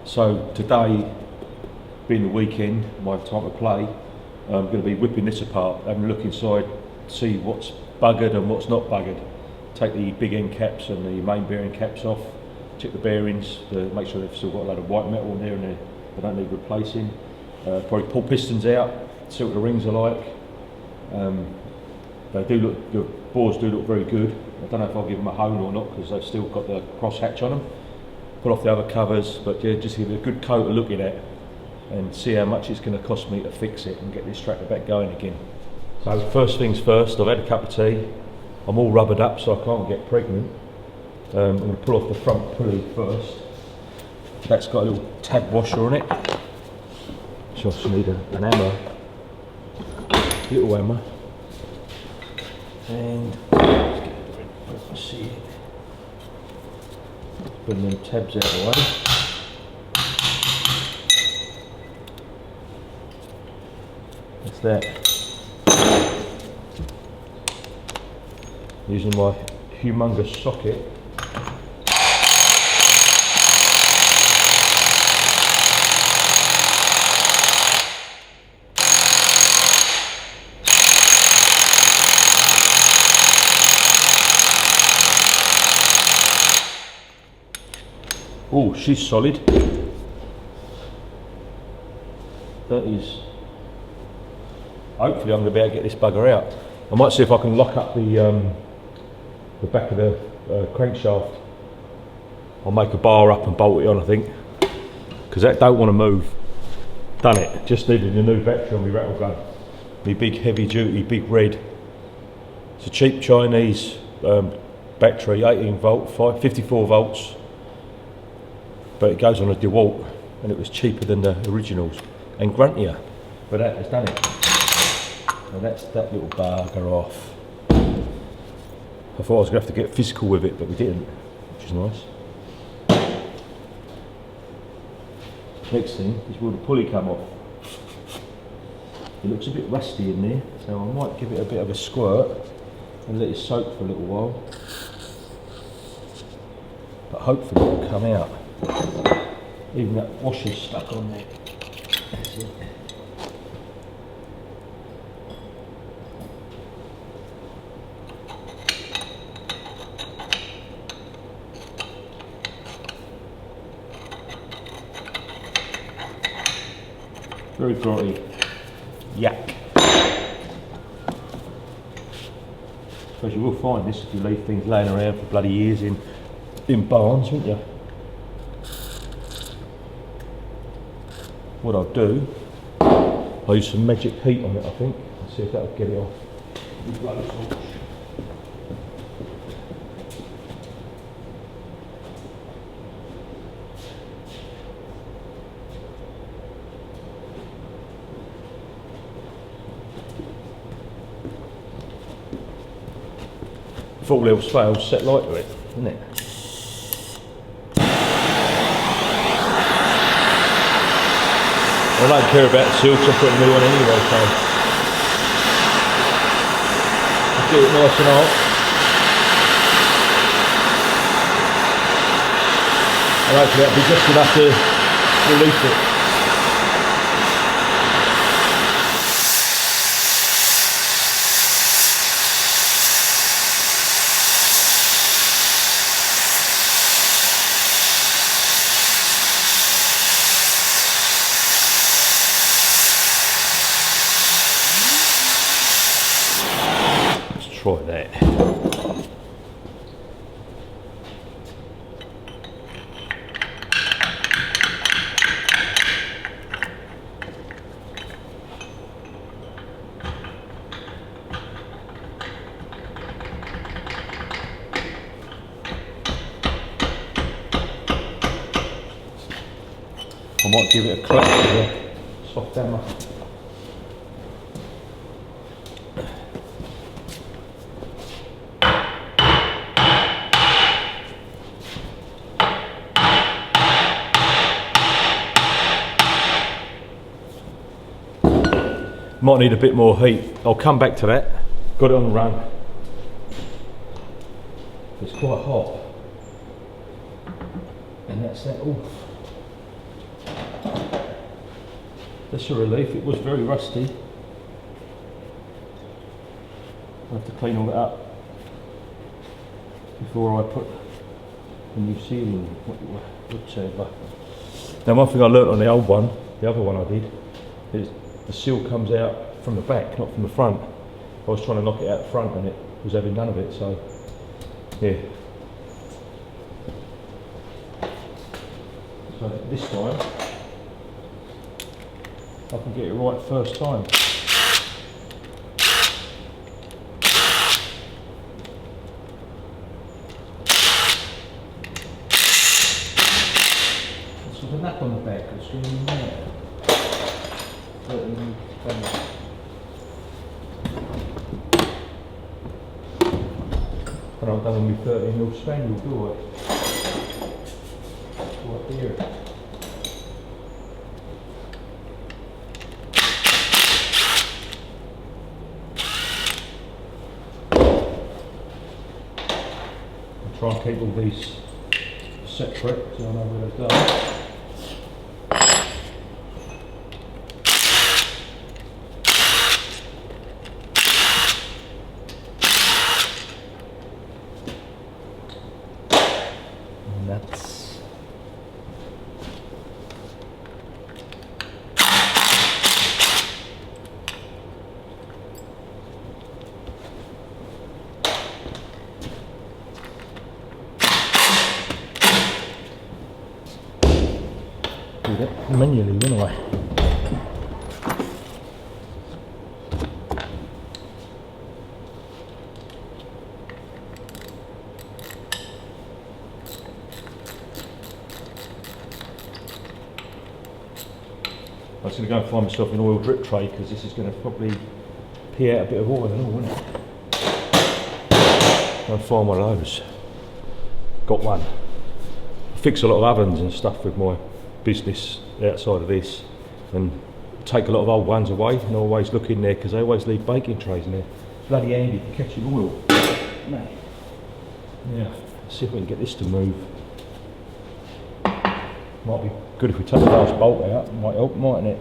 So today, being the weekend, my time to play, I'm going to be whipping this apart, having a look inside, see what's buggered and what's not buggered. Take the big end caps and the main bearing caps off, check the bearings, make sure they've still got a load of white metal in there and they don't need replacing. Probably pull pistons out, see what the rings are like. They do look, the bores do look very good. I don't know if I'll give them a hone or not because they've still got the cross hatch on them. Pull off the other covers, but yeah, just give it a good coat of looking at and see how much it's going to cost me to fix it and get this tractor back going again. So first things first, I've had a cup of tea. I'm all rubbered up so I can't get pregnant. I'm going to pull off the front pulley first. That's got a little tab washer on it. So I just need an hammer, little hammer. And let's get it ready to see it. Bring them tabs out of the way. That's that. Using my humongous socket. Oh, she's solid. That is. Hopefully I'm going to be able to get this bugger out. I might see if I can lock up the back of the crankshaft. I'll make a bar up and bolt it on, I think, because that don't want to move. Done it. Just needed a new battery on my rattle gun. My big heavy duty, big red. It's a cheap Chinese battery, 18 volt, 54 volts. But it goes on a DeWalt, and it was cheaper than the originals and gruntier. But that has done it. And that's that little bugger off. I thought I was going to have to get physical with it, but we didn't, which is nice. Next thing is will the pulley come off. It looks a bit rusty in there, so I might give it a bit of a squirt and let it soak for a little while. But hopefully it will come out. Even that washer's stuck on there. That's it. Very grotty. Yuck. Suppose you will find this if you leave things laying around for bloody years in barns, wouldn't you? What I'll do, I'll use some magic heat on it, I think, and see if that'll get it off. If all else fails, set light to it, isn't it? I don't care about the silks, I've got a new one anyway, so I'll get it nice and hot. And hopefully that'll be just enough to release it. Try that. I might give it a crack with a soft hammer. Might need a bit more heat. I'll come back to that. Got it on the run. It's quite hot. And that's that. Oof. That's a relief. It was very rusty. I'll have to clean all that up before I put the new sealing, whatever. Now one thing I learnt on the old one, the other one I did, is the seal comes out from the back, not from the front. I was trying to knock it out the front and it was having none of it, so yeah. So this time, I can get it right first time. There's a nap on the back, it's really there. And I've done with 13mm spaniel, do I? Right here. I'll try and keep all these separate so I know where they go. Do that manually, wouldn't I? I was going to go and find myself an oil drip tray because this is going to probably pee out a bit of oil and all, isn't it? Go and find one of those. Got one. I fix a lot of ovens and stuff with my business outside of this and take a lot of old ones away and always look in there because they always leave baking trays in there. Bloody handy for catching oil. No. Yeah, let's see if we can get this to move. Might be good if we take the last bolt out, might help, mightn't it?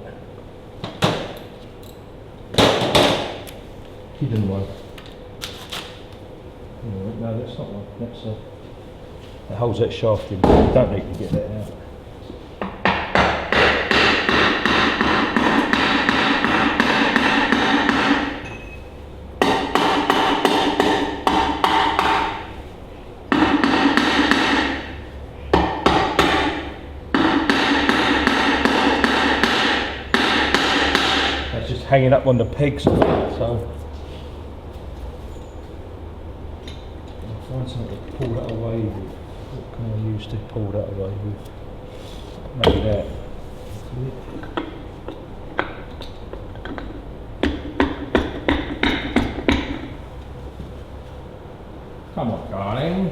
Hidden one. No, that's not one. That's that holds that shaft in. Don't need to get that out. That's just hanging up on the pegs, so I'll find something to pull that away with. What can I use to pull that away with? Maybe that. Come on, darling.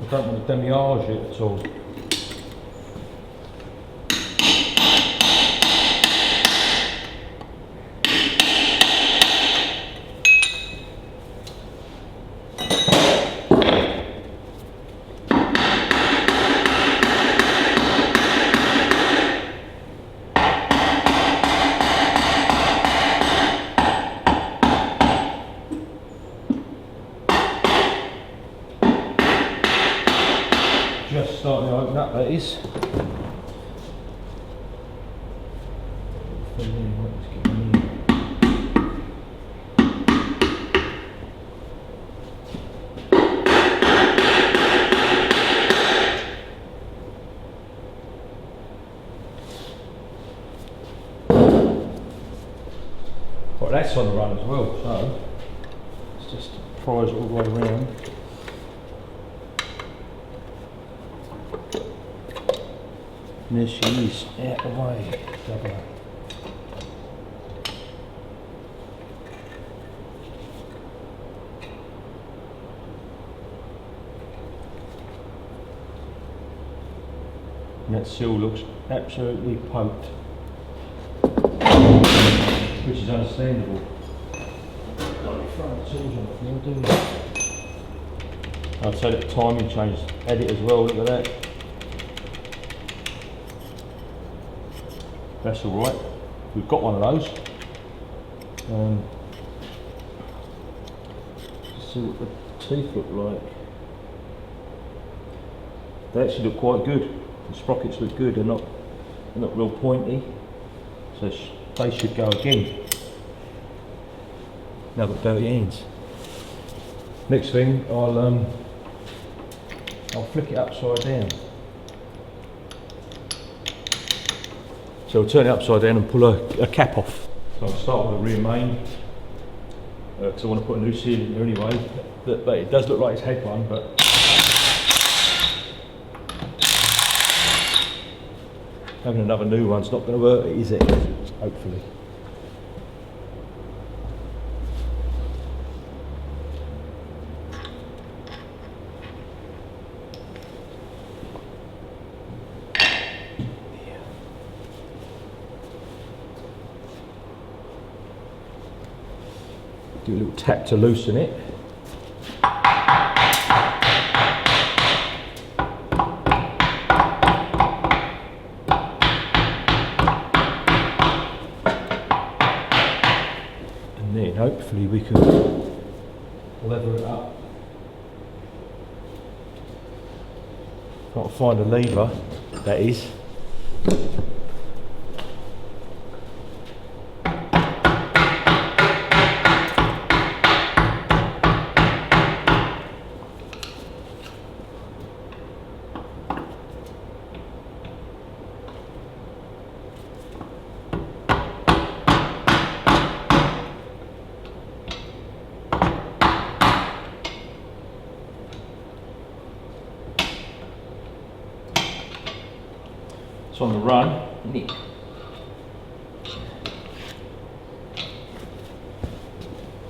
I don't want to demillage it at all. Just starting to open up, that is. Well, that's on the run as well, so let's just prise it all the way around. And there she is, out the way, double up. And that seal looks absolutely poked, which is understandable. Got any front tools on the floor, do we? Oh I'd say that timing change had it as well, look at that. That's alright. We've got one of those. Let's see what the teeth look like. They actually look quite good. The sprockets look good, they're not real pointy. So they should go again. Now I've got dirty hands. Next thing, I'll flick it upside down. So I'll turn it upside down and pull a cap off. So I'll start with the rear main, because I want to put a new seal in there anyway. But it does look like it's had one, but having another new one's not going to hurt it, is it? Hopefully. Do a little tap to loosen it. And then hopefully we can lever it up. Got to find a lever, that is. It's on the run. Nick.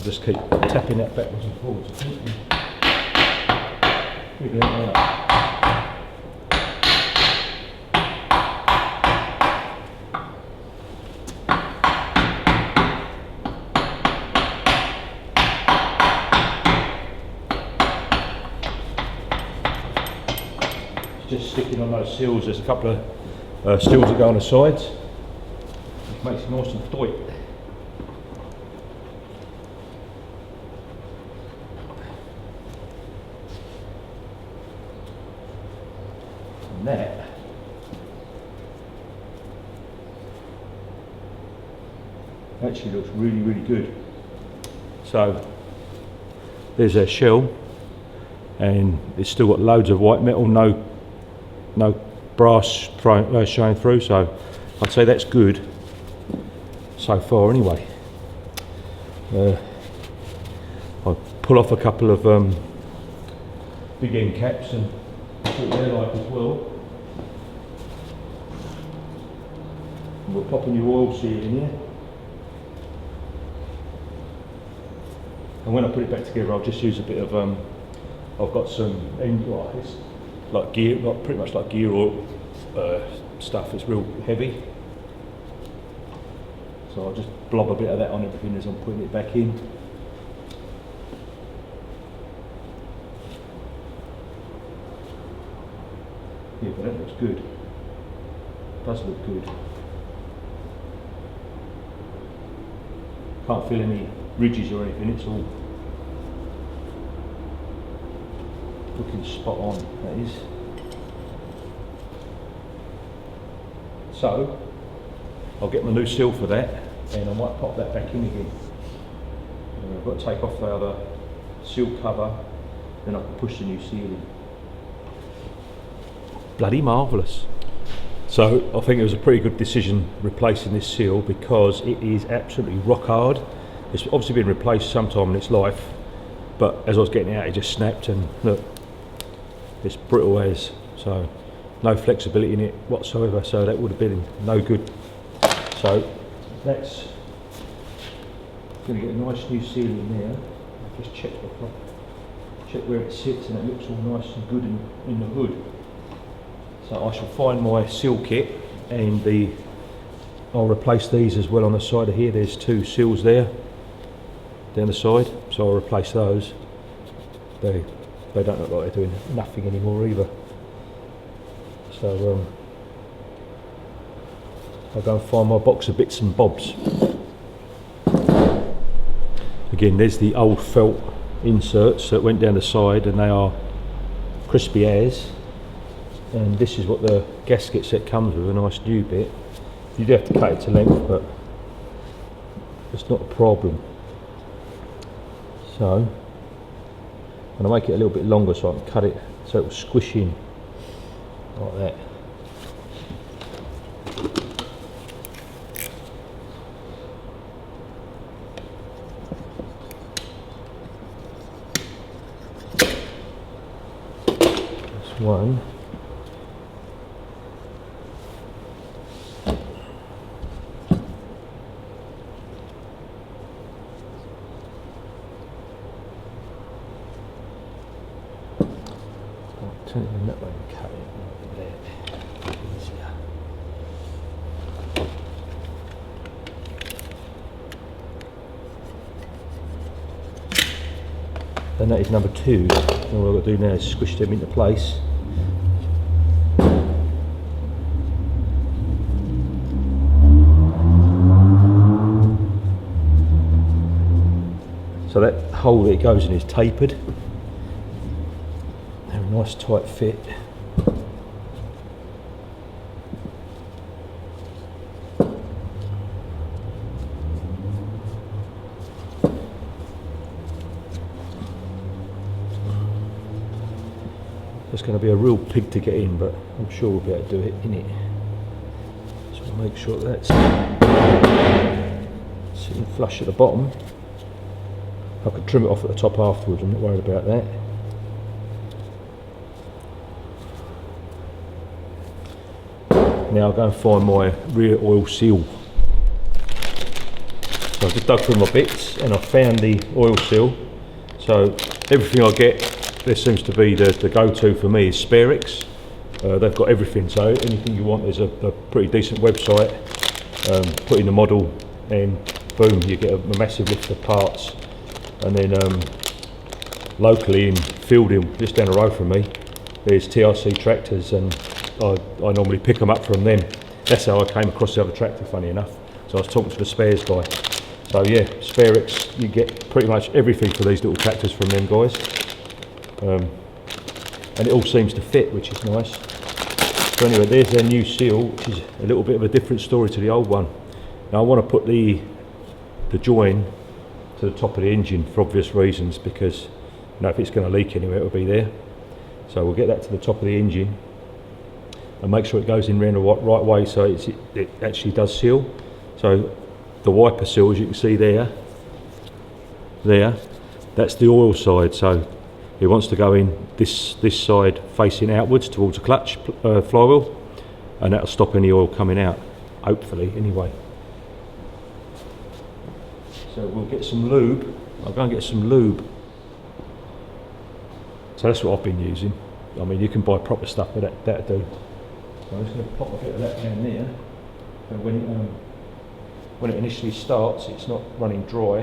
Just keep tapping that backwards and forwards. Just sticking on those seals. There's a couple of seals that go on the sides, which makes it nice and tight. And that actually looks really, really good. So there's our shell, and it's still got loads of white metal, no brass showing through, so I'd say that's good so far anyway. I'll pull off a couple of big end caps and see what they're like as well. And we'll pop a new oil seal in here, and when I put it back together I'll just use a bit of I've got some it's like gear, pretty much like gear oil stuff. It's real heavy, so I'll just blob a bit of that on everything as I'm putting it back in. Yeah, but that looks good. It does look good. Can't feel any ridges or anything. It's all looking spot on, that is. So I'll get my new seal for that, and I might pop that back in again. I've got to take off the other seal cover, then I can push the new seal in. Bloody marvellous. So I think it was a pretty good decision replacing this seal, because it is absolutely rock hard. It's obviously been replaced sometime in its life, but as I was getting it out it just snapped, and look, it's brittle as, so no flexibility in it whatsoever, so that would have been no good. So that's going to get a nice new seal in there. I'll just check where it sits, and it looks all nice and good in the hood. So I shall find my seal kit, and I'll replace these as well on the side of here. There's two seals there down the side, so I'll replace those. They they don't look like they're doing nothing anymore either. So I'll go and find my box of bits and bobs. Again, there's the old felt inserts that went down the side, and they are crispy as. And this is what the gasket set comes with, a nice new bit. You do have to cut it to length, but it's not a problem. So I'm going to make it a little bit longer so I can cut it so it will squish in like that. That's one. Turn it in that way and cut it there. Easier. And that is number 2. All I've got to do now is squish them into place. So that hole that it goes in is tapered. They're a nice tight fit. It's going to be a real pig to get in, but I'm sure we'll be able to do it in it. So we'll make sure that's sitting flush at the bottom. I could trim it off at the top afterwards, I'm not worried about that. Now I'll go and find my rear oil seal. So I just dug through my bits and I found the oil seal. So everything I get, there seems to be the go-to for me is Styripping. They've got everything, so anything you want, there's a pretty decent website. Put in the model and boom, you get a massive list of parts. And then locally in Fielding, just down the road from me, there's TRC tractors, and I normally pick them up from them. That's how I came across the other tractor, funny enough. So I was talking to the spares guy. So yeah, Styripping, you get pretty much everything for these little tractors from them guys. And it all seems to fit, which is nice. So anyway, there's their new seal, which is a little bit of a different story to the old one. Now I want to put the join to the top of the engine for obvious reasons, because you know, if it's going to leak anywhere, it'll be there. So we'll get that to the top of the engine and make sure it goes in round the right way so it actually does seal. So the wiper seal, as you can see there, that's the oil side. So it wants to go in this side facing outwards towards the clutch flywheel, and that'll stop any oil coming out, hopefully anyway. So we'll get some lube. I'll go and get some lube. So that's what I've been using. I mean, you can buy proper stuff, but that'll do. So I'm just going to pop a bit of that down there. And when it initially starts, it's not running dry.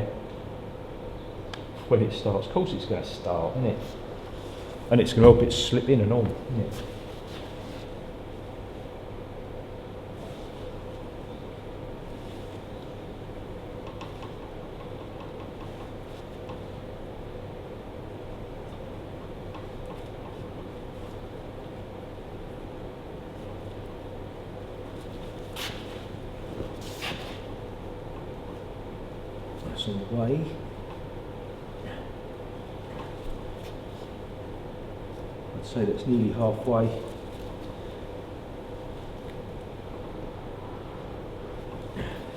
When it starts, of course it's going to start, isn't it? And it's going to help it slip in and on, isn't it? That's on the way. I'd say that's nearly halfway.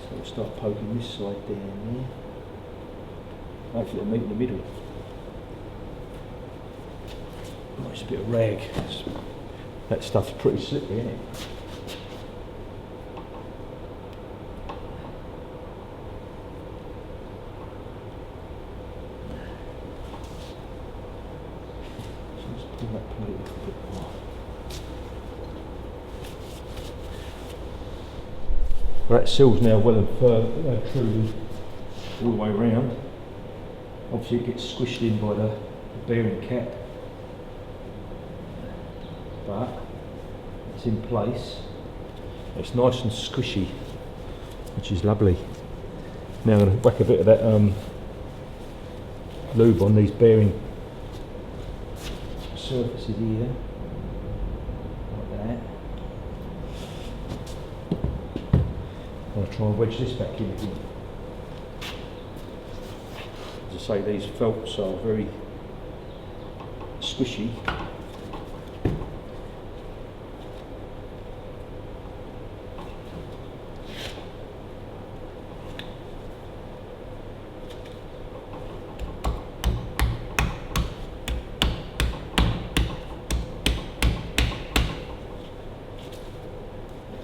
So we'll start poking this side down there. Hopefully it'll meet in the middle. Nice bit of rag. That stuff's pretty slippery, isn't it? Pull that plate off a bit more. Well, that seal's now well and truly all the way around. Obviously it gets squished in by the bearing cap. but it's in place. It's nice and squishy, which is lovely. Now I'm going to whack a bit of that lube on these bearing surfaces here, like that. I'm going to try and wedge this back in again. As I say, these felts are very squishy.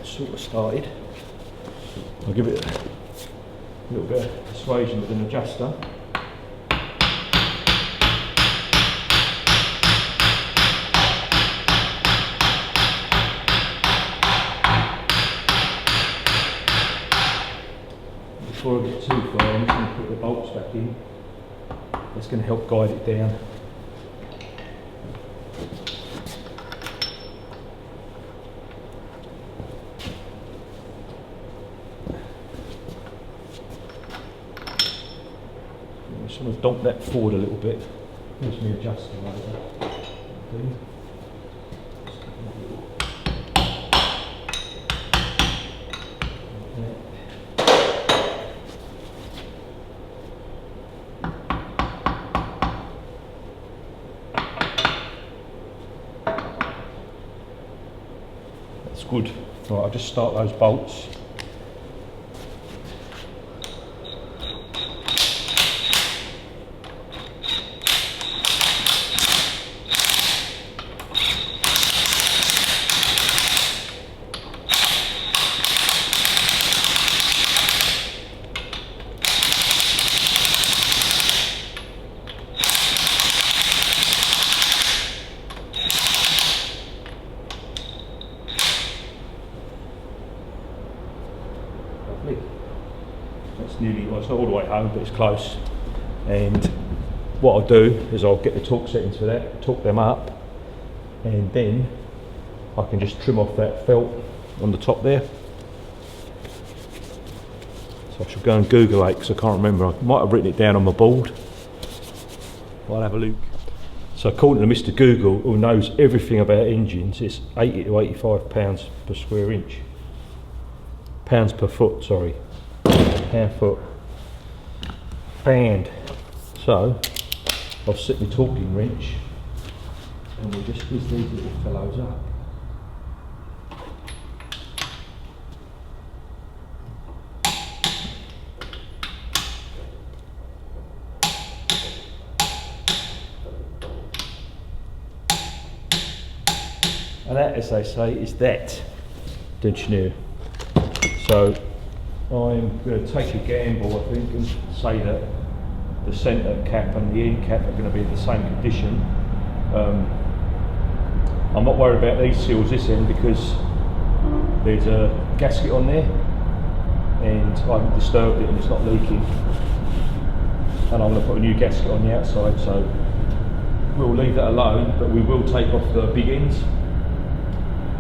Sort of started. I'll give it a little bit of persuasion with an adjuster. Before I get too far, I'm just going to put the bolts back in. That's going to help guide it down. Just want to dump that forward a little bit. Gives me adjusting later. That's good. Right, I'll just start those bolts. That's nearly, well, it's not all the way home, but it's close. And what I'll do is I'll get the torque settings for that, torque them up, and then I can just trim off that felt on the top there. So I should go and Google it because I can't remember. I might have written it down on my board. I'll have a look. So according to Mr. Google, who knows everything about engines, it's 80 to 85 pounds per square inch. Pounds per foot, sorry. Pound foot. Band. So I'll set my torquing wrench and we'll just squeeze these little fellows up. And that, as they say, is that, don't you know? So I'm going to take a gamble, I think, and say that the centre cap and the end cap are going to be in the same condition. I'm not worried about these seals this end because there's a gasket on there and I haven't disturbed it and it's not leaking. And I'm going to put a new gasket on the outside, so we'll leave that alone, but we will take off the big ends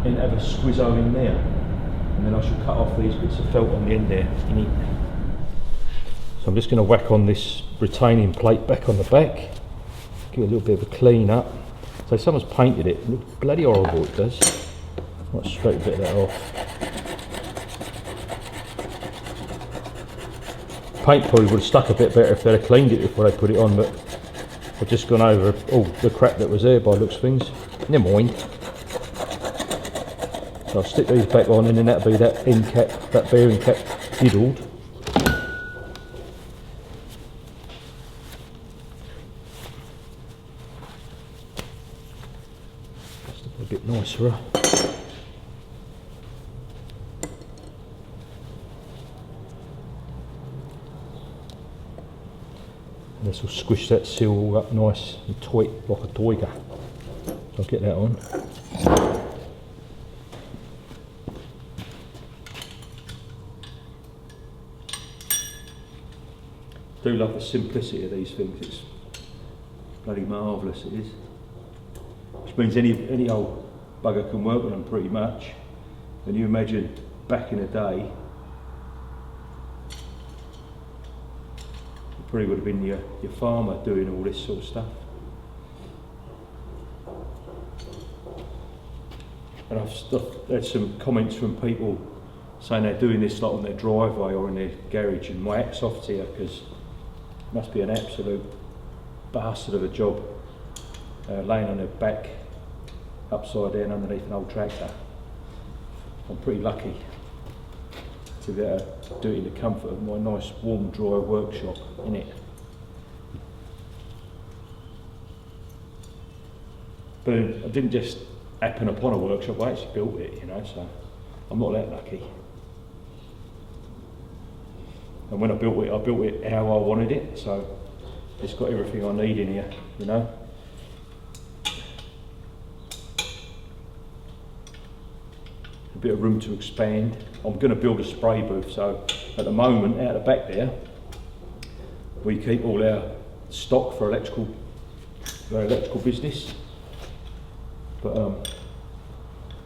and have a squizzo in there. And then I should cut off these bits of felt on the end there. So I'm just going to whack on this retaining plate back on the back, give it a little bit of a clean up. So someone's painted it, looks bloody horrible it does. Might scrape a bit of that off. Paint probably would have stuck a bit better if they'd have cleaned it before they put it on, but I've just gone over all the crap that was there by looks of things. Never mind. So I'll stick these back on and then that'll be that end cap, that bearing cap diddled. Just a bit nicer. And this will squish that seal all up nice and tight like a tiger. So I'll get that on. I do love the simplicity of these things, it's bloody marvellous it is. Which means any old bugger can work on them pretty much. And you imagine back in the day, it probably would have been your farmer doing all this sort of stuff. And I've had some comments from people saying they're doing this like on their driveway or in their garage, and my hat's off to you, because it must be an absolute bastard of a job, laying on their back upside down underneath an old tractor. I'm pretty lucky to be able to do it in the comfort of my nice warm dry workshop, innit? But I didn't just happen upon a workshop, I actually built it, you know, so I'm not that lucky. And when I built it how I wanted it, so it's got everything I need in here, you know. A bit of room to expand. I'm going to build a spray booth, so at the moment, out the back there, we keep all our stock for electrical business. But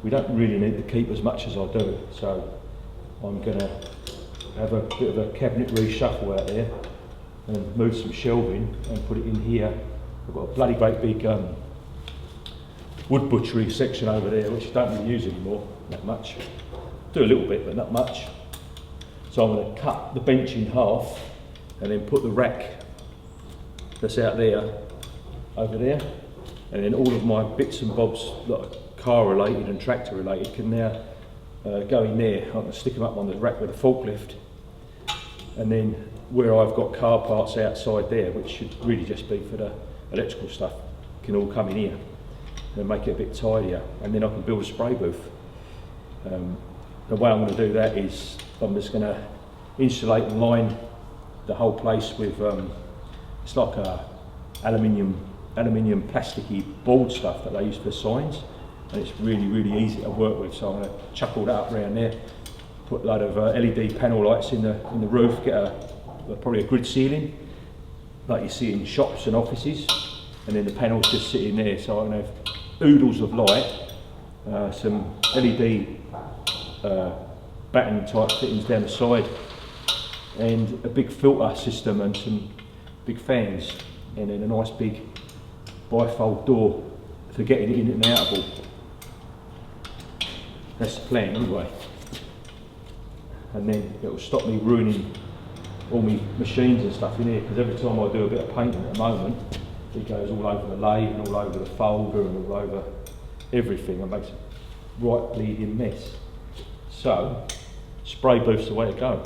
we don't really need to keep as much as I do, so I'm going to have a bit of a cabinet reshuffle out there and move some shelving and put it in here. I've got a bloody great big wood butchery section over there, which I don't really use anymore that much. Do a little bit, but not much. So I'm going to cut the bench in half and then put the rack that's out there over there. And then all of my bits and bobs that are car related and tractor related can now go in there. I can stick them up on the rack with a forklift, and then where I've got car parts outside there, which should really just be for the electrical stuff, can all come in here and make it a bit tidier, and then I can build a spray booth. The way I'm going to do that is I'm just going to insulate and line the whole place with it's like a aluminium plasticky board stuff that they use for signs, and it's really easy to work with. So I'm going to chuck all that up around there, put a load of LED panel lights in the roof, get probably a grid ceiling like you see in shops and offices, and then the panels just sit in there. So I'm going to have oodles of light, some LED batten type fittings down the side, and a big filter system and some big fans, and then a nice big bifold door for getting it in and outable. That's the plan anyway. And then it will stop me ruining all my machines and stuff in here, because every time I do a bit of painting at the moment, it goes all over the lathe and all over the folder and all over everything, and makes a right bleeding mess. So, spray booth's the way to go.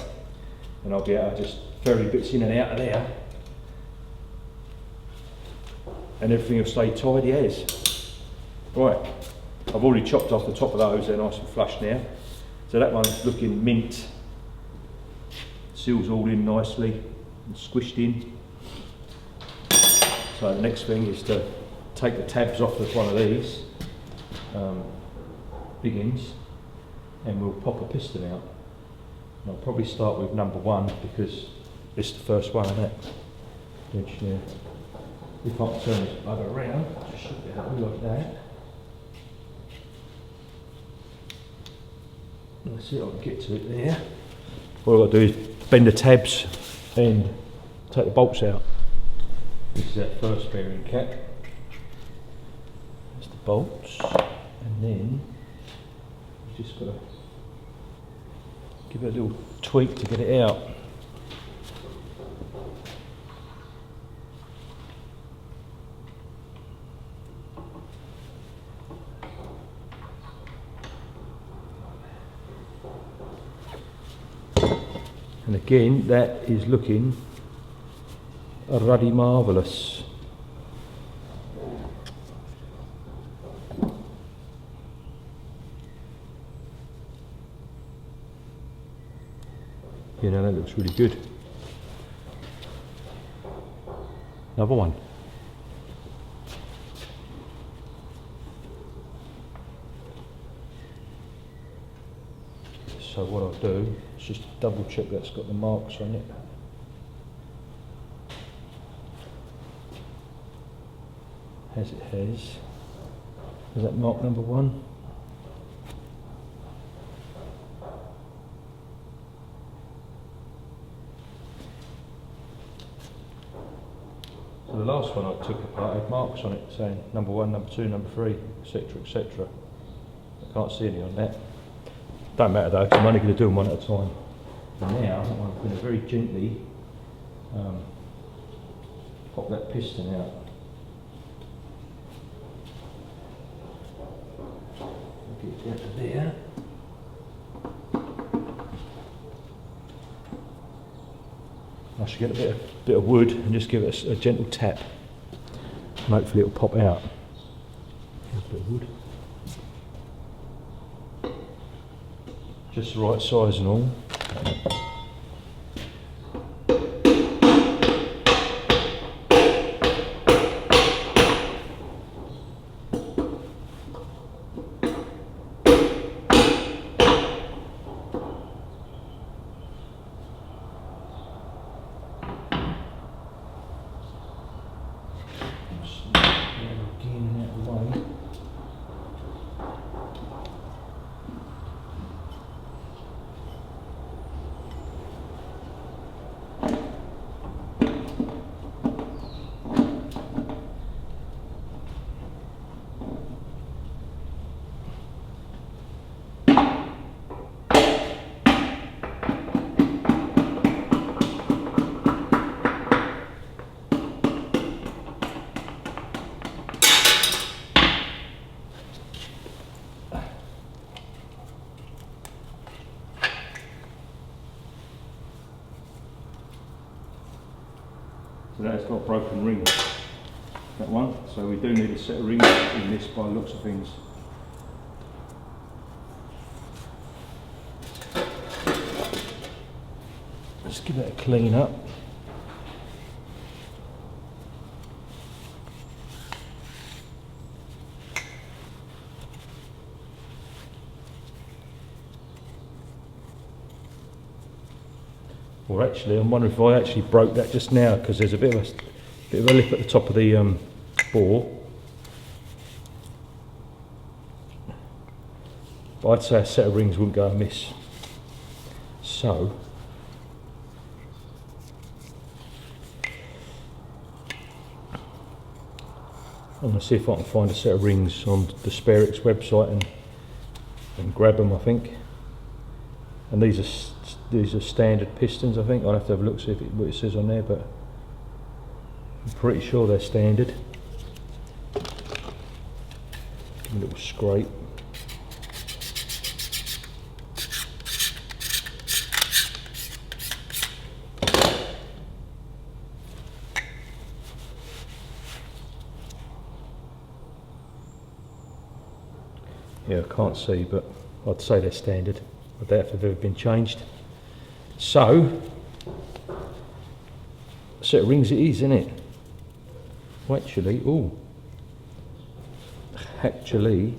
And I'll be able to just ferry bits in and out of there, and everything will stay tidy as. Right, I've already chopped off the top of those, they're nice and flush now. So that one's looking mint. Seals all in nicely and squished in. So the next thing is to take the tabs off of one of these big ends, and we'll pop a piston out. And I'll probably start with number one, because it's the first one, isn't it? Which, if I can turn this bugger around, just should be happy like that. Let's see if I can get to it there. What I've got to do is bend the tabs and take the bolts out. This is that first bearing cap. That's the bolts, and then you've just got to give it a little tweak to get it out. And again, that is looking ruddy marvellous. You know, that looks really good. Another one. So what I'll do is just double check that's got the marks on it. As it has. Is that mark number one? the last one I took apart had marks on it saying number 1, number 2, number 3, etc, etc. I can't see any on that. Don't matter though, because I'm only going to do them one at a time. And now I'm going to very gently pop that piston out. Get it out there. I should get a bit of wood and just give it a gentle tap, and hopefully it'll pop out. Here's a bit of wood. Just the right size and all. So that's got broken rings, that one. So we do need a set of rings in this by the looks of things. Let's give it a clean up. Or actually, I'm wondering if I actually broke that just now, because there's a bit of a lip at the top of the bore. But I'd say a set of rings wouldn't go amiss. So I'm going to see if I can find a set of rings on the Styripping website and grab them, I think. And these are standard pistons, I think. I'll have to have a look, see what it says on there, but I'm pretty sure they're standard. Give them a little scrape. Yeah, I can't see, but I'd say they're standard. I doubt if they've ever been changed. So, a set of rings it is, isn't it? Well, actually,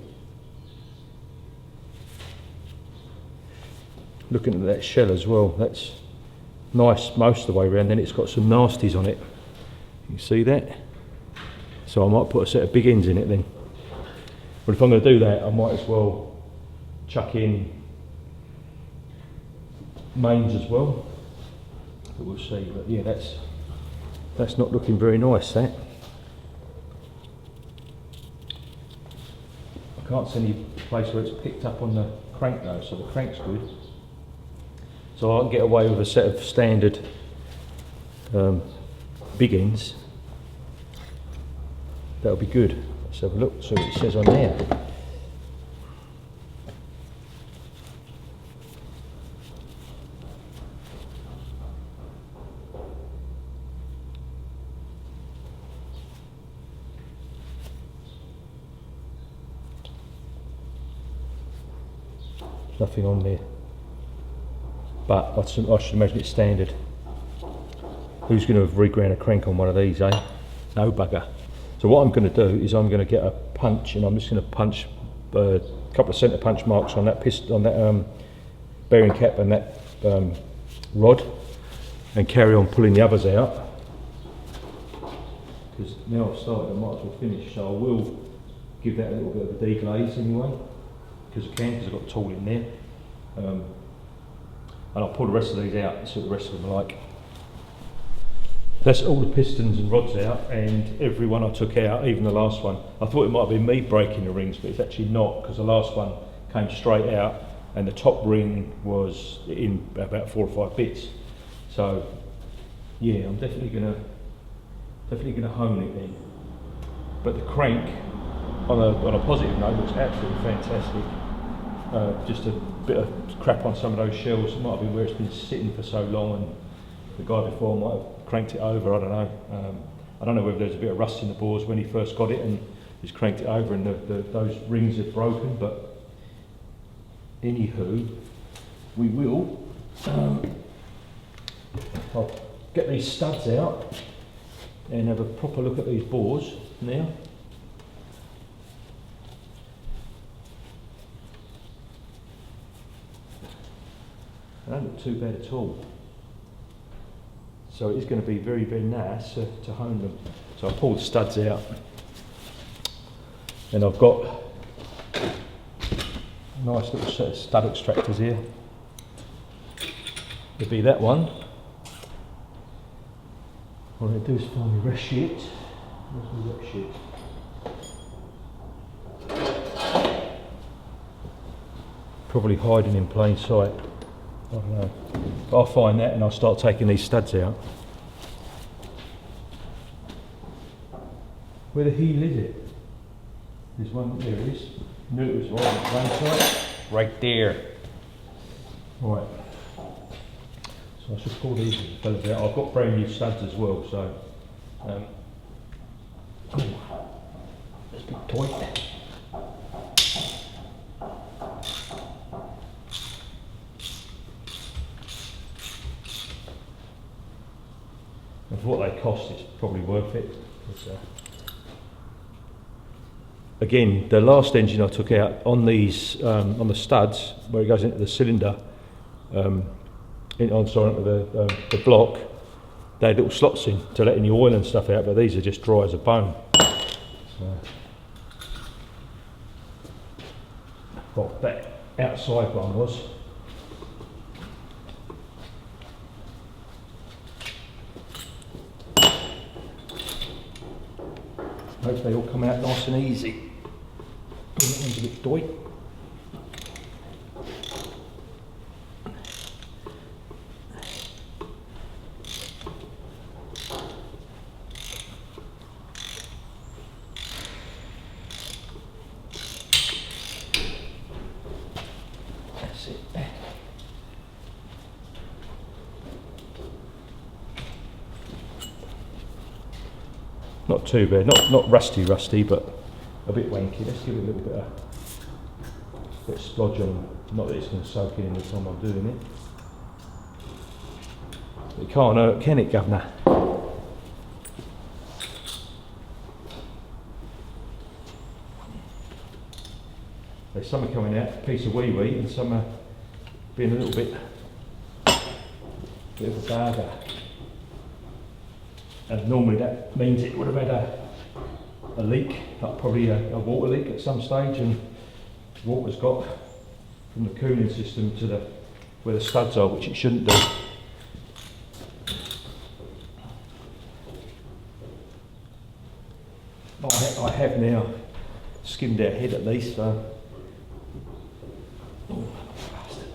looking at that shell as well, that's nice most of the way around, then it's got some nasties on it. You see that? So I might put a set of big ends in it then. But if I'm going to do that, I might as well chuck in mains as well. But we'll see. But yeah, that's not looking very nice, that. I can't see any place where it's picked up on the crank though, so the crank's good. So I can get away with a set of standard big ends. That'll be good. Let's have a look, see what it says on there. Nothing on there, but I should imagine it's standard. Who's going to have reground a crank on one of these, eh? No bugger. So what I'm going to do is I'm going to get a punch, and I'm just going to punch a couple of centre punch marks on that piston, on that bearing cap and that rod, and carry on pulling the others out. Because now I've started, I might as well finish. So I will give that a little bit of a deglaze anyway, because I can, because I've got tool in there. And I'll pull the rest of these out and see what the rest of them are like. That's all the pistons and rods out, and every one I took out, even the last one. I thought it might have been me breaking the rings, but it's actually not, because the last one came straight out, and the top ring was in about 4 or 5 bits. So, yeah, I'm definitely gonna hone it then. But the crank, on a positive note, looks absolutely fantastic. Just a bit of crap on some of those shells. It might have been where it's been sitting for so long, and the guy before might have cranked it over. I don't know. I don't know whether there's a bit of rust in the bores when he first got it and he's cranked it over and those rings are broken. But anywho, we will. I'll get these studs out and have a proper look at these bores now. They don't look too bad at all. So it is going to be very, very nice to hone them. So I'll pull the studs out. And I've got a nice little set of stud extractors here. It'll be that one. What I'm going to do is find my rest sheet. Where's my rest sheet? Probably hiding in plain sight. I don't know. But I'll find that and I'll start taking these studs out. Where the hell is it? There's one, there it is. Knew it was right on one side. Right there. Right. So I should pull these fellas out. I've got brand new studs as well, so that's a bit tight. And for what they cost, it's probably worth it. Again, the last engine I took out on these, on the studs, where it goes into the cylinder, onto the block, they had little slots in to let any oil and stuff out, but these are just dry as a bone. So, what that outside one was. Hopefully they all come out nice and easy. That one's a bit tight. That's it. Not too bad, not rusty, but a bit wanky. Let's give it a little bit of splodge on them. Not that it's going to soak in the time I'm doing it. It can't hurt, can it, governor? There's some are coming out a piece of wee-wee and some are being a little bit of a barger. And normally that means it would have had a leak, like probably a water leak at some stage, and water's got from the cooling system to where the studs are, which it shouldn't do. I have now skimmed our head at least, so. Oh, bastard.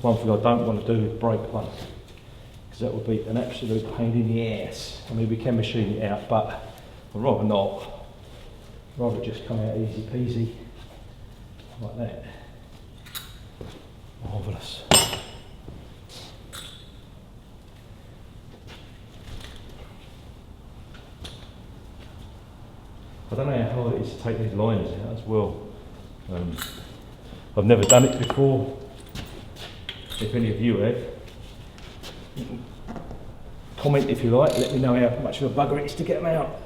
One thing I don't want to do is break one, because that would be an absolute pain in the ass. I mean, we can machine it out, but I'd rather not. I'd rather just come out easy peasy, like that. Marvellous. I don't know how hard it is to take these liners out as well. I've never done it before. If any of you have, comment if you like, let me know how much of a bugger it is to get them out.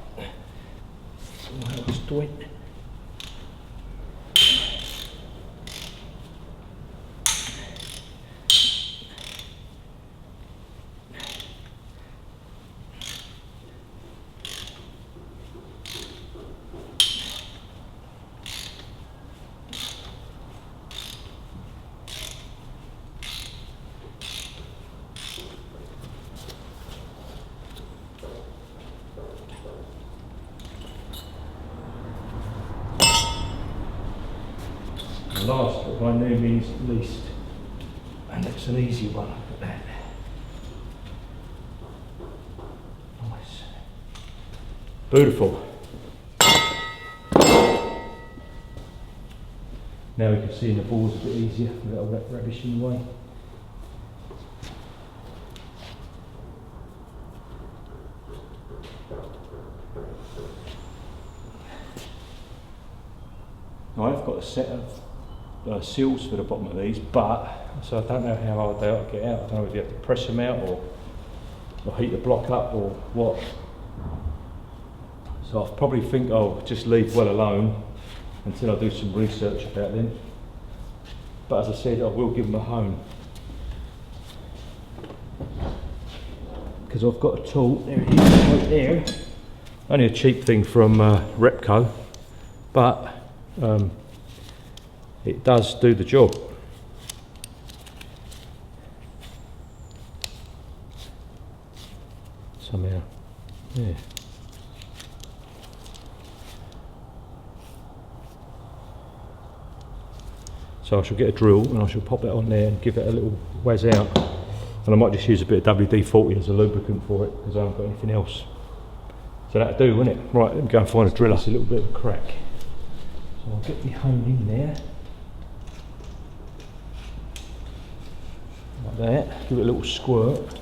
So I'll just do it. last, but by no means least. And that's an easy one, look at that. Nice. Beautiful. Now we can see in the boards a bit easier without all that rubbish in the way. Now I've got a set of seals for the bottom of these, but so I don't know how hard they are to get out. I don't know if you have to press them out or heat the block up or what. So I probably think I'll just leave well alone until I do some research about them. But as I said, I will give them a home. Because I've got a tool, there it is, right there. Only a cheap thing from Repco, but it does do the job. Somehow, yeah. So I shall get a drill and I shall pop that on there and give it a little whiz out. And I might just use a bit of WD-40 as a lubricant for it because I haven't got anything else. So that'll do, won't it? Right, let me go and find a driller. It's a little bit of a crack. So I'll get my hone in there. Like that. Give it a little squirt.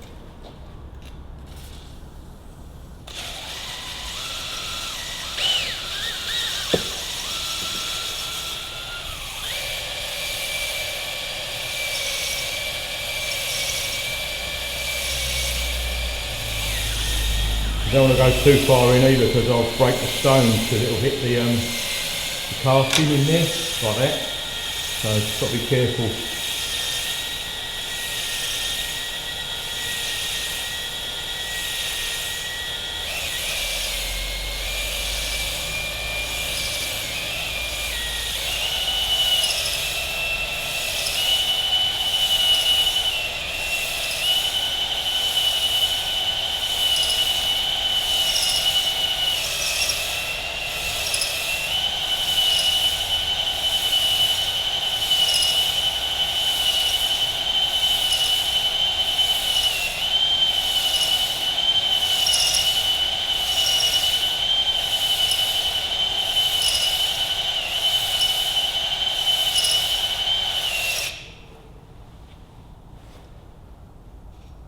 I don't want to go too far in either because I'll break the stones because it'll hit the casting in there like that. So just got to be careful.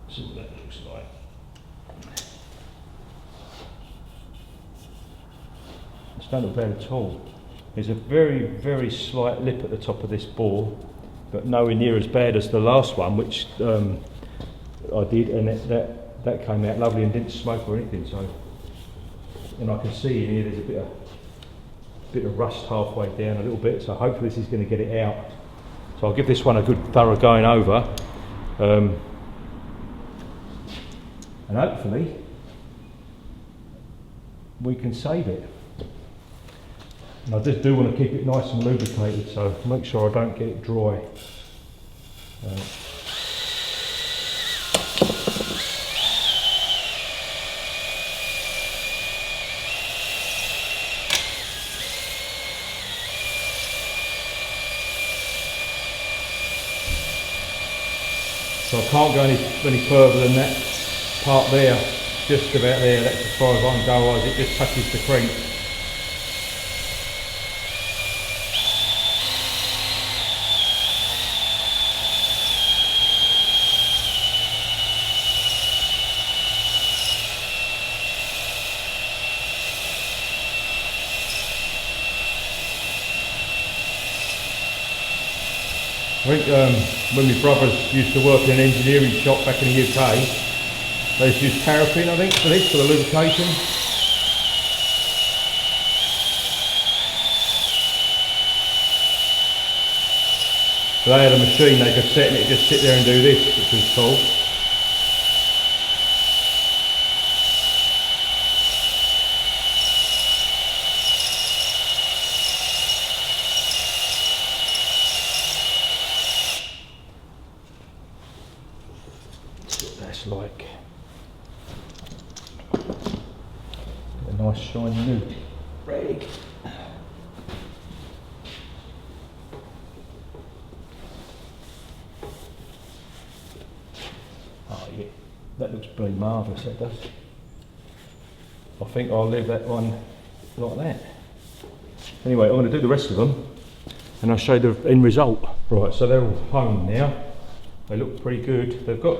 See what that looks like. It's not bad at all. There's a very, very slight lip at the top of this bore, but nowhere near as bad as the last one, which I did, and that came out lovely and didn't smoke or anything. So, and I can see in here there's a bit of rust halfway down a little bit. So hopefully this is going to get it out. So I'll give this one a good thorough going over. And hopefully we can save it. And I just do want to keep it nice and lubricated, so make sure I don't get it dry. So I can't go any further than that part there, just about there. That's as far as I can go, otherwise it just touches the crank. I think when my brothers used to work in an engineering shop back in the UK, they used to use paraffin, I think, for this, for the lubrication. So they had a machine they could set and it just sit there and do this, which was cool. That's like a nice shiny new rag. That looks bloody marvellous, that does. I think I'll leave that one like that. Anyway, I'm going to do the rest of them and I'll show you the end result. Right, so they're all hung now. They look pretty good. They've got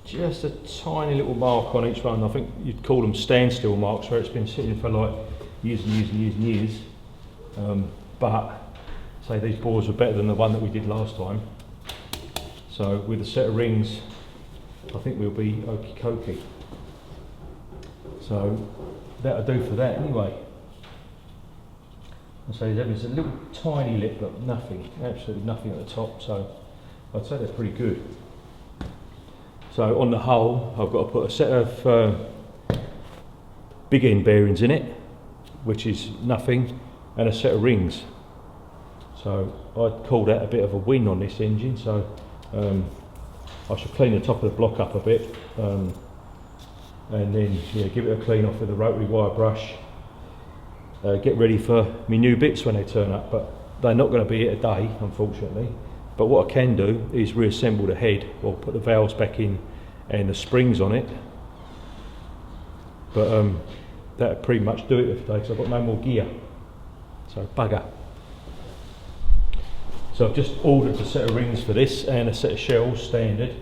just a tiny little mark on each one. I think you'd call them standstill marks where it's been sitting for like years and years and years and years. But say these bores were better than the one that we did last time. So with a set of rings, I think we'll be okie dokie. So that'll do for that anyway. And so there's a little tiny lip, but nothing, absolutely nothing at the top. So I'd say they're pretty good. So on the hull, I've got to put a set of big end bearings in it, which is nothing, and a set of rings. So I'd call that a bit of a win on this engine. So I should clean the top of the block up a bit, and then give it a clean off with a rotary wire brush. Get ready for my new bits when they turn up, but they're not going to be here today, unfortunately. But what I can do is reassemble the head, or put the valves back in and the springs on it. But that'll pretty much do it for today, because I've got no more gear. So bugger. So I've just ordered a set of rings for this and a set of shells, standard.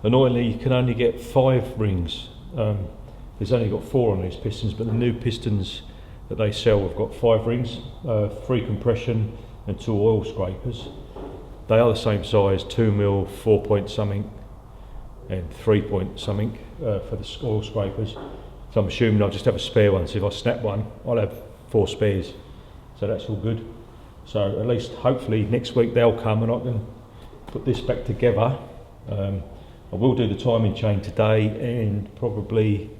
Annoyingly, you can only get 5 rings. There's only got 4 on these pistons, but the new pistons that they sell have got 5 rings, 3 compression and 2 oil scrapers. They are the same size, 2mm, 4 point something and 3 point something for the oil scrapers. So I'm assuming I'll just have a spare one, so if I snap one, I'll have 4 spares. So that's all good. So at least hopefully next week they'll come and I can put this back together. I will do the timing chain today and probably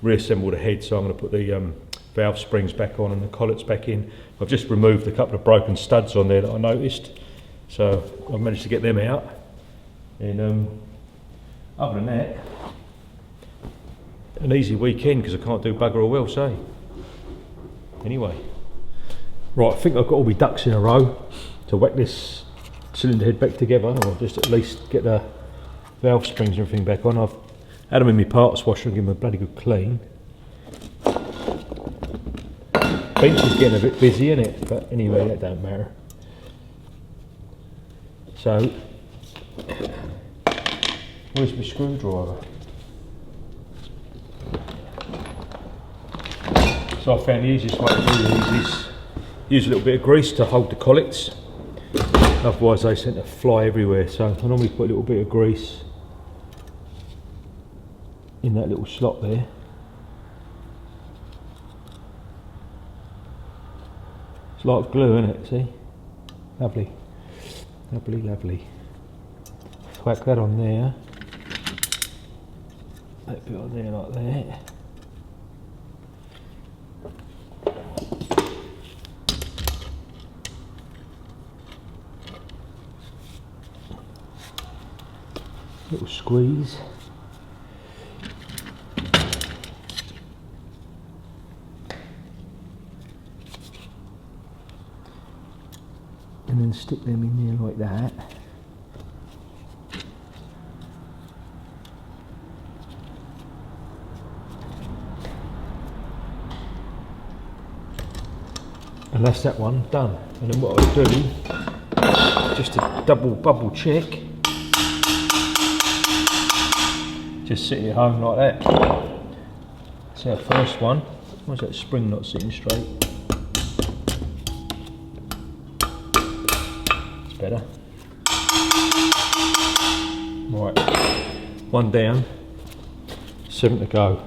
reassemble the head, so I'm going to put the valve springs back on and the collets back in. I've just removed a couple of broken studs on there that I noticed, so I've managed to get them out. And other than that, an easy weekend because I can't do bugger all else, eh? Anyway, right, I think I've got all my ducks in a row to whack this cylinder head back together, or just at least get the valve springs and everything back on. I've had them in my parts washer and give them a bloody good clean. Bench is getting a bit busy, isn't it? But anyway, that don't matter. So, where's my screwdriver? So I found the easiest way to do these is use a little bit of grease to hold the collets. Otherwise they tend to fly everywhere. So I normally put a little bit of grease in that little slot there. It's like glue, isn't it? See? Lovely. Lovely, lovely. Whack that on there. That bit on there like that. Little squeeze. And then stick them in there like that. And that's that one done. And then what I do, just to double bubble check, just sit at home like that. That's our first one. Why is that spring not sitting straight? It's better. Right, one down, 7 to go.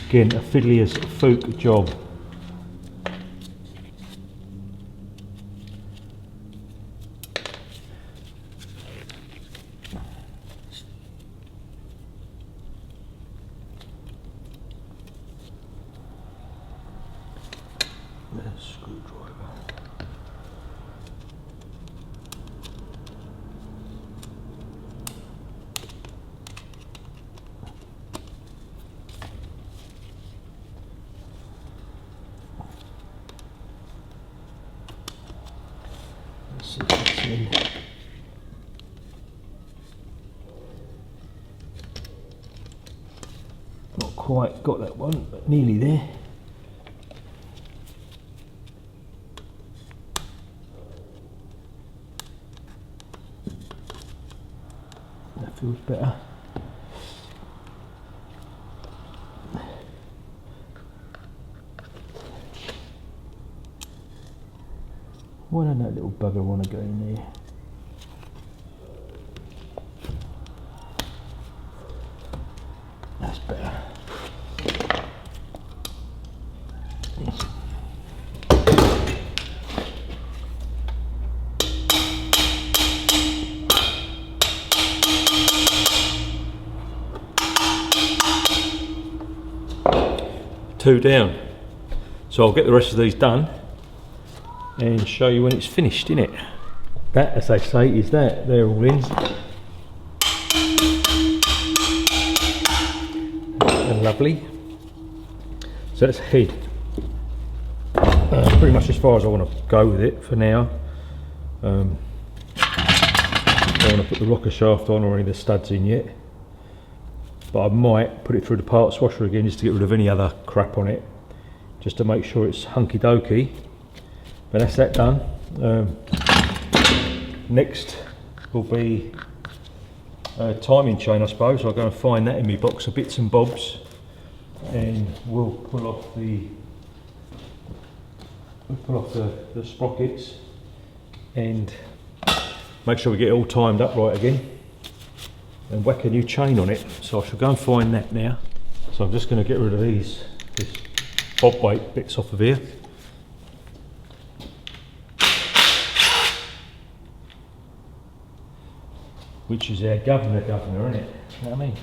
Again, a fiddly as folk job. quite got that one, but nearly there. That feels better. Why don't that little bugger want to go in there? That's better. Two down. So I'll get the rest of these done and show you when it's finished, innit? That, as they say, is that. They're all in. And lovely. So that's head. Pretty much as far as I want to go with it for now. I don't want to put the rocker shaft on or any of the studs in yet. But I might put it through the parts washer again just to get rid of any other crap on it. Just to make sure it's hunky dokey. But that's that done. Next will be a timing chain, I suppose. I'll go and find that in my box of bits and bobs, and we'll pull off the sprockets and make sure we get it all timed up right again, and whack a new chain on it. So I shall go and find that now. So I'm just going to get rid of these bob weight bits off of here. Which is our governor, isn't it? You know what I mean?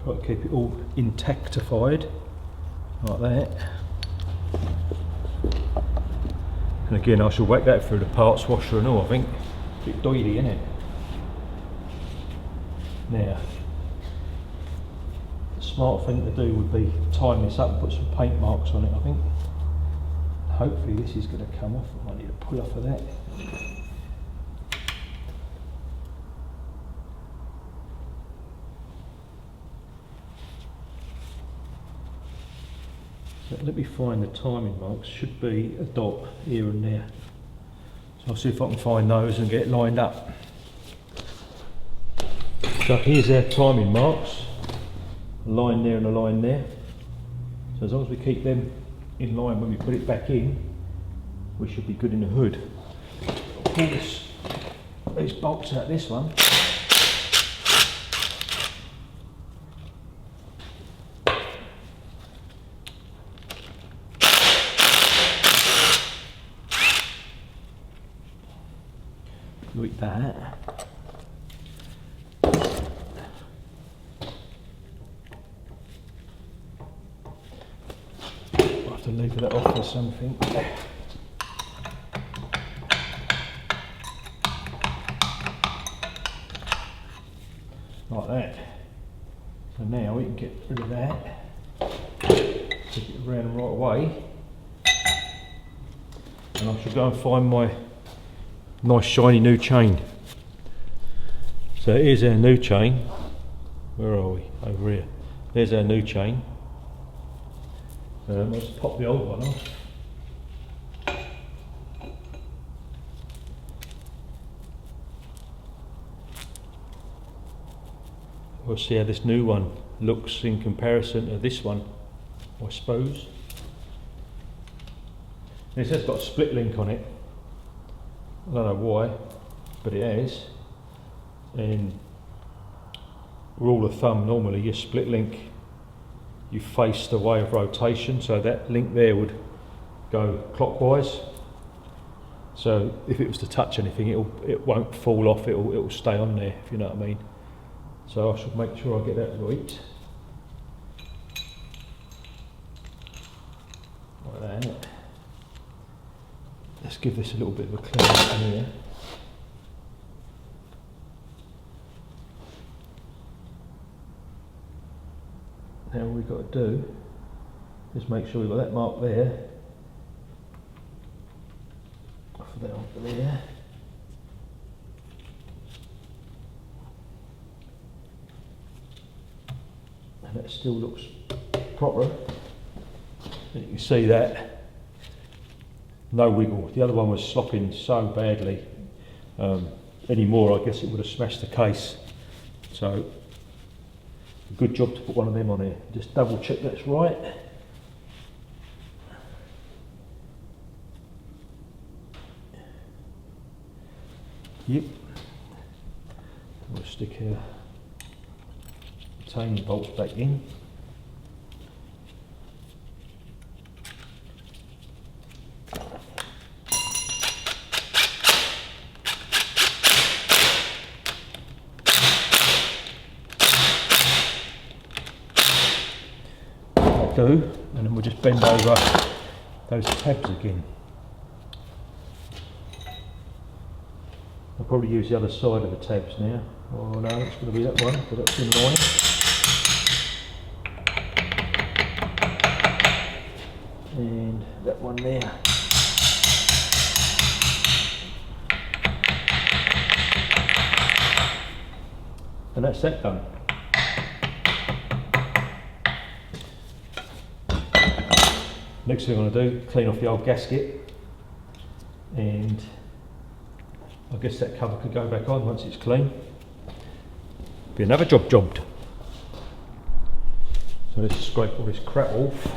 Try to keep it all intactified, like that. And again, I shall whack that through the parts washer and all, I think. Bit doily, isn't it? Now, the smart thing to do would be time this up and put some paint marks on it, I think. Hopefully this is going to come off. I might need to pull off of that. So let me find the timing marks. Should be a dot here and there. I'll see if I can find those and get it lined up. So here's our timing marks. A line there and a line there. So as long as we keep them in line when we put it back in, we should be good in the hood. I'll pull these bolts out this one. Like that. I'll have to leave that off or something. Like that. So now we can get rid of that. Take it around the right way. And I shall go and find my nice shiny new chain. So here's our new chain. Where are we? Over here. There's our new chain. Let's pop the old one off. We'll see how this new one looks in comparison to this one, I suppose. This has got a split link on it. I don't know why, but it has. And rule of thumb, normally your split link, you face the way of rotation, so that link there would go clockwise. So if it was to touch anything, it won't fall off, it'll stay on there, if you know what I mean. So I should make sure I get that right. Like that. Let's give this a little bit of a clean up in here. Now all we've got to do is make sure we've got that mark there, for that onto there. And that still looks proper. And you can see that, no wiggle. The other one was slopping so badly. Any more, I guess it would have smashed the case. So, a good job to put one of them on here. Just double check that's right. Yep. We'll stick our retaining bolts back in. Do, and then we'll just bend over those tabs again. I'll probably use the other side of the tabs now. Oh no, it's going to be that one, but that's annoying. And that one there. And that's that done. Next thing I'm going to do, clean off the old gasket, and I guess that cover could go back on once it's clean. Be another job jobbed. So let's scrape all this crap off.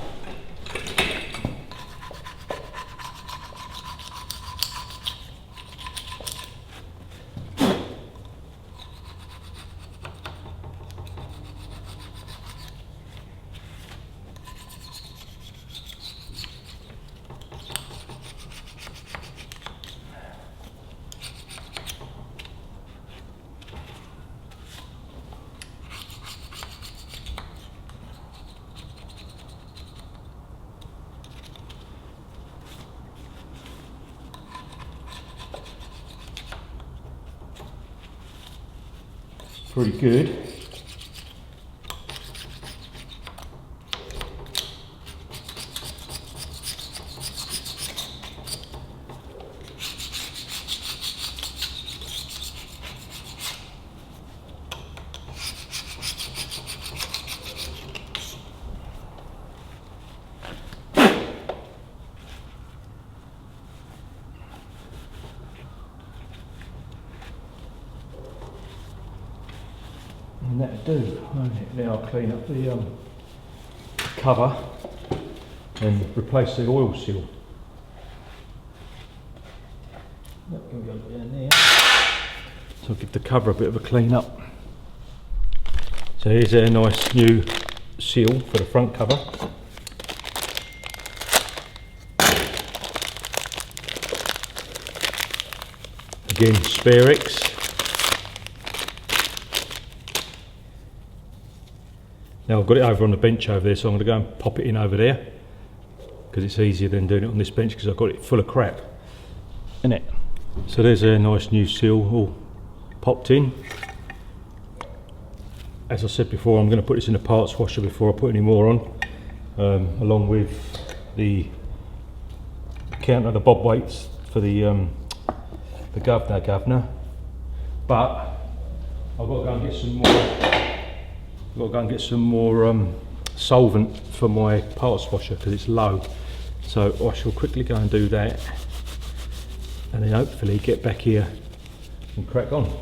Pretty good. And that'll do. Now I'll clean up the cover and replace the oil seal. That can go down there. So I'll give the cover a bit of a clean up. So here's our nice new seal for the front cover. Again, Sperex. Now I've got it over on the bench over there, so I'm going to go and pop it in over there because it's easier than doing it on this bench because I've got it full of crap, isn't it? So there's a nice new seal all popped in. As I said before, I'm going to put this in a parts washer before I put any more on, along with the counter, the bob weights for the governor. But I've got to go and get some more. I've got to go and get some more solvent for my parts washer because it's low. So I shall quickly go and do that, and then hopefully get back here and crack on.